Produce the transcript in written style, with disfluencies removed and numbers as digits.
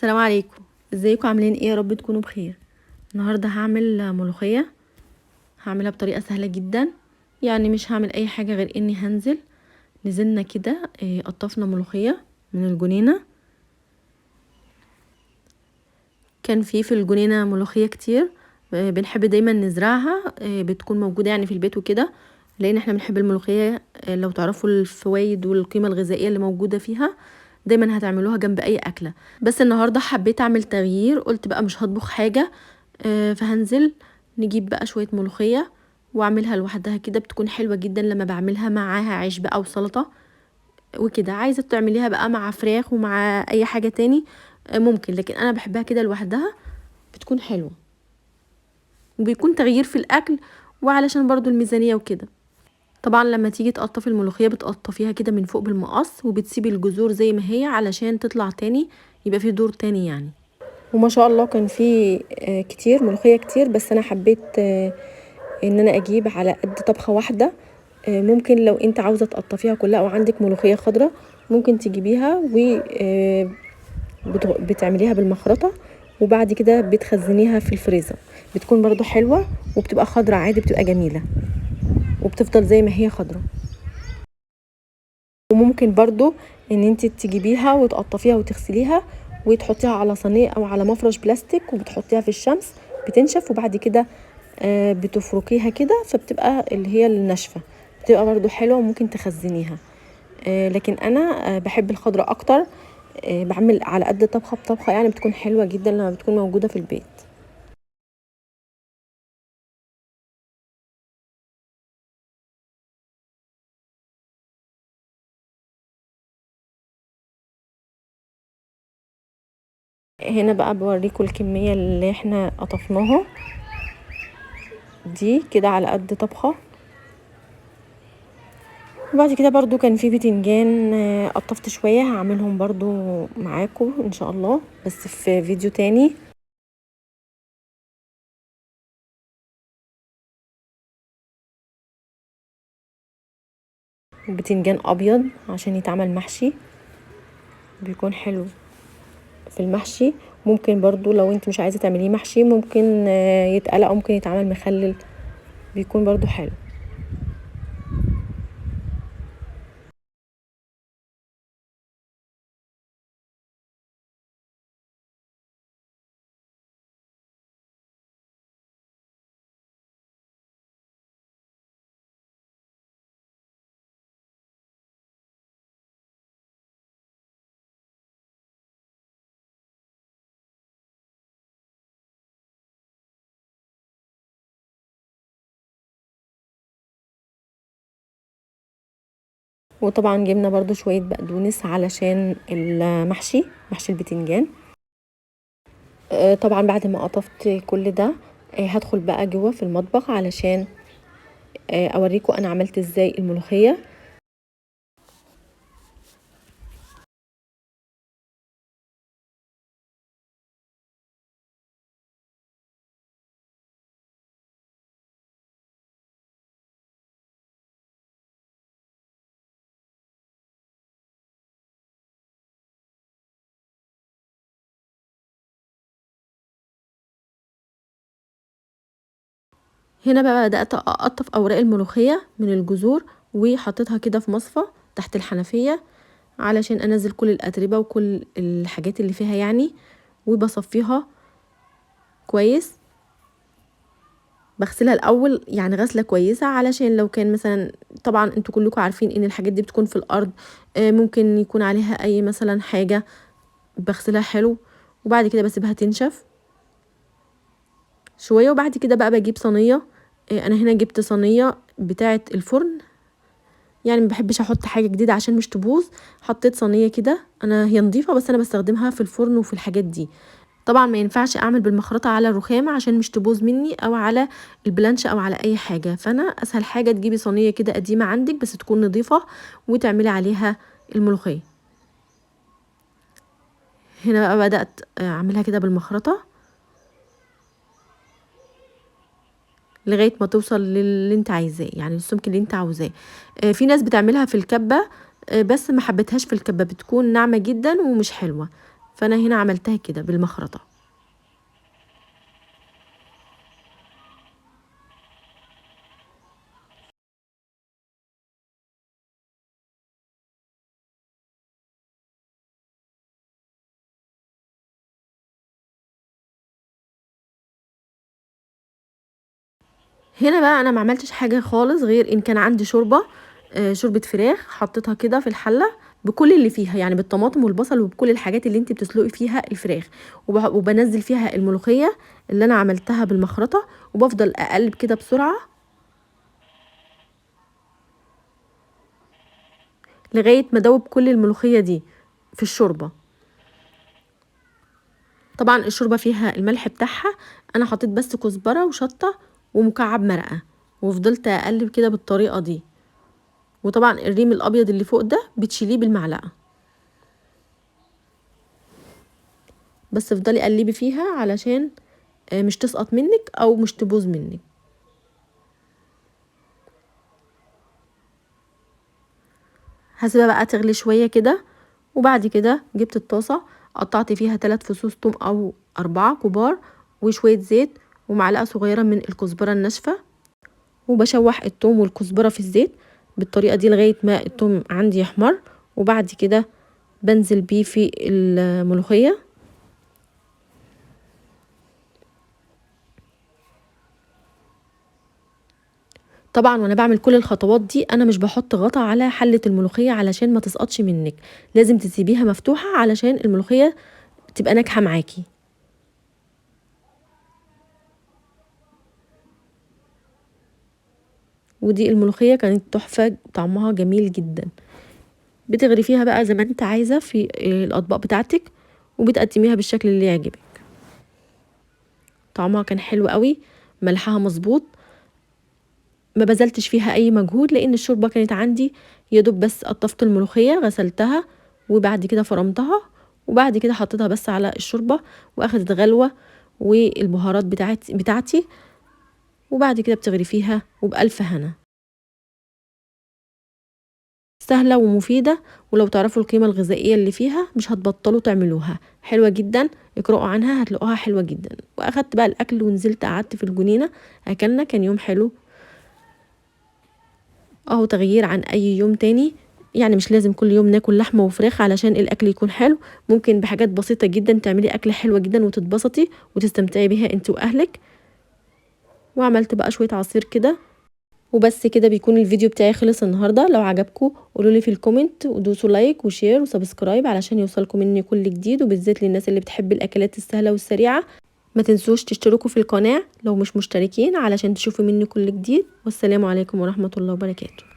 السلام عليكم. ازيكم عاملين ايه؟ يا رب تكونوا بخير. النهارده هعمل ملوخيه. هعملها بطريقه سهله جدا، يعني مش هعمل اي حاجه غير اني نزلنا كده قطفنا ملوخيه من الجنينه. كان في الجنينه ملوخيه كتير. بنحب دايما نزرعها، بتكون موجوده يعني في البيت وكده، لان احنا بنحب الملوخيه. لو تعرفوا الفوائد والقيمه الغذائيه اللي موجوده فيها، دايما هتعملوها جنب اي اكله. بس النهارده حبيت اعمل تغيير، قلت بقى مش هطبخ حاجه، فهنزل نجيب بقى شويه ملوخيه واعملها لوحدها كده. بتكون حلوه جدا لما بعملها معاها عيش بقى وسلطه وكده. عايزه تعمليها بقى مع فراخ ومع اي حاجه تاني ممكن، لكن انا بحبها كده لوحدها، بتكون حلوه وبيكون تغيير في الاكل، وعلشان برضو الميزانيه وكده. طبعا لما تيجي تقطفي الملوخيه بتقطفيها كده من فوق بالمقص، وبتسيبي الجذور زي ما هي علشان تطلع تاني، يبقى في دور تاني يعني. وما شاء الله كان في كتير ملوخيه كتير، بس انا حبيت ان انا اجيب على قد طبخه واحده. ممكن لو انت عاوزه تقطفيها كلها او عندك ملوخيه خضراء ممكن تجيبيها و بتعمليها بالمخرطه، وبعد كده بتخزنيها في الفريزر، بتكون برضو حلوه وبتبقى خضراء عادي، بتبقى جميله وبتفضل زي ما هي خضراء. وممكن برضو ان انت تجيبيها وتقطفيها وتغسليها وتحطيها على صينيه او على مفرش بلاستيك وبتحطيها في الشمس بتنشف، وبعد كده بتفركيها كده فبتبقى اللي هي الناشفه، بتبقى برضو حلوه وممكن تخزنيها. لكن انا بحب الخضره اكتر. بعمل على قد طبخه بطبخه، يعني بتكون حلوه جدا لما بتكون موجوده في البيت. هنا بقى بوريكم الكميه اللي احنا قطفناها دي كده على قد طبخه. وبعد كده برضو كان في بتنجان قطفت شويه، هعملهم برضو معاكم ان شاء الله بس في فيديو تاني. بتنجان ابيض عشان يتعمل محشي، بيكون حلو في المحشي. ممكن برضو لو انت مش عايزه تعمليه محشي ممكن يتقلق او ممكن يتعمل مخلل، بيكون برضو حلو. وطبعا جبنا برضو شويه بقدونس علشان المحشي، محشي البتنجان. طبعا بعد ما قطفت كل ده هدخل بقى جوه في المطبخ علشان اوريكم انا عملت ازاي الملوخيه. هنا بقى بدأت اقطف اوراق الملوخيه من الجذور وحطيتها كده في مصفى تحت الحنفيه علشان انزل كل الاتربه وكل الحاجات اللي فيها يعني، وبصفيها كويس. بغسلها الاول يعني غسله كويسه علشان لو كان مثلا، طبعا انتوا كلكم عارفين ان الحاجات دي بتكون في الارض، ممكن يكون عليها اي مثلا حاجه. بغسلها حلو وبعد كده بسيبها تنشف شويه، وبعد كده بقى بجيب صينيه. انا هنا جبت صينيه بتاعه الفرن، يعني ما بحبش احط حاجه جديده عشان مش تبوظ. حطيت صينيه كده، انا هي نظيفه بس انا بستخدمها في الفرن وفي الحاجات دي. طبعا ما ينفعش اعمل بالمخرطه على الرخام عشان مش تبوظ مني، او على البلانش او على اي حاجه. فانا اسهل حاجه تجيبي صينيه كده قديمه عندك بس تكون نظيفه وتعملي عليها الملوخيه. هنا بقى بدات اعملها كده بالمخرطه لغايه ما توصل للي انت عايزاه، يعني السمك اللي انت عاوزاه. في ناس بتعملها في الكبه، بس ما حبيتهاش في الكبه، بتكون ناعمه جدا ومش حلوه، فانا هنا عملتها كده بالمخرطة. هنا بقى انا ما عملتش حاجه خالص غير ان كان عندي شوربه، شوربه فراخ، حطيتها كده في الحله بكل اللي فيها، يعني بالطماطم والبصل وبكل الحاجات اللي انت بتسلقي فيها الفراخ، وبنزل فيها الملوخيه اللي انا عملتها بالمخرطه، وبفضل اقلب كده بسرعه لغايه ما ادوب كل الملوخيه دي في الشوربه. طبعا الشوربه فيها الملح بتاعها، انا حطيت بس كزبره وشطه ومكعب مرقه، وفضلت اقلب كده بالطريقه دي. وطبعا الريم الابيض اللي فوق ده بتشيليه بالمعلقه، بس افضلي قلبي فيها علشان مش تسقط منك او مش تبوظ منك. هسيبها بقى تغلي شويه كده، وبعد كده جبت الطاسه قطعت فيها 3 فصوص توم او 4 كبار، وشويه زيت، ومعلقه صغيره من الكزبره الناشفه، وبشوح التوم والكزبره في الزيت بالطريقه دي لغايه ما التوم عندي يحمر، وبعد كده بنزل بيه في الملوخيه. طبعا وانا بعمل كل الخطوات دي انا مش بحط غطا على حلة الملوخية علشان ما تسقطش منك، لازم تسيبيها مفتوحة علشان الملوخية تبقى ناجحة معاكي. ودي الملوخية كانت تحفة، طعمها جميل جدا. بتغري فيها بقى زي ما انت عايزة في الاطباق بتاعتك، وبتقدميها بالشكل اللي يعجبك. طعمها كان حلو قوي، ملحها مظبوط، ما بذلتش فيها اي مجهود لان الشوربه كانت عندي، يا دوب بس قطفت الملوخيه غسلتها وبعد كده فرمتها، وبعد كده حطيتها بس على الشوربه واخدت غلوه والبهارات بتاعتي، وبعد كده بتغري فيها وبألف هنا. سهله ومفيده، ولو تعرفوا القيمه الغذائيه اللي فيها مش هتبطلوا تعملوها، حلوه جدا، اقرأوا عنها هتلاقوها حلوه جدا. واخدت بقى الاكل ونزلت قعدت في الجنينه، اكلنا، كان يوم حلو اهو، تغيير عن اي يوم تاني. يعني مش لازم كل يوم ناكل لحمة وفراخ علشان الاكل يكون حلو، ممكن بحاجات بسيطة جدا تعملي اكل حلوة جدا وتتبسطي وتستمتعي بيها انت واهلك. وعملت بقى شوية عصير كده، وبس كده بيكون الفيديو بتاعي خلص النهاردة. لو عجبكم قولولي في الكومنت، ودوسوا لايك وشير وسبسكرايب علشان يوصلكم مني كل جديد، وبالذات للناس اللي بتحب الاكلات السهلة والسريعة. ما تنسوش تشتركوا في القناة لو مش مشتركين علشان تشوفوا مني كل جديد. والسلام عليكم ورحمة الله وبركاته.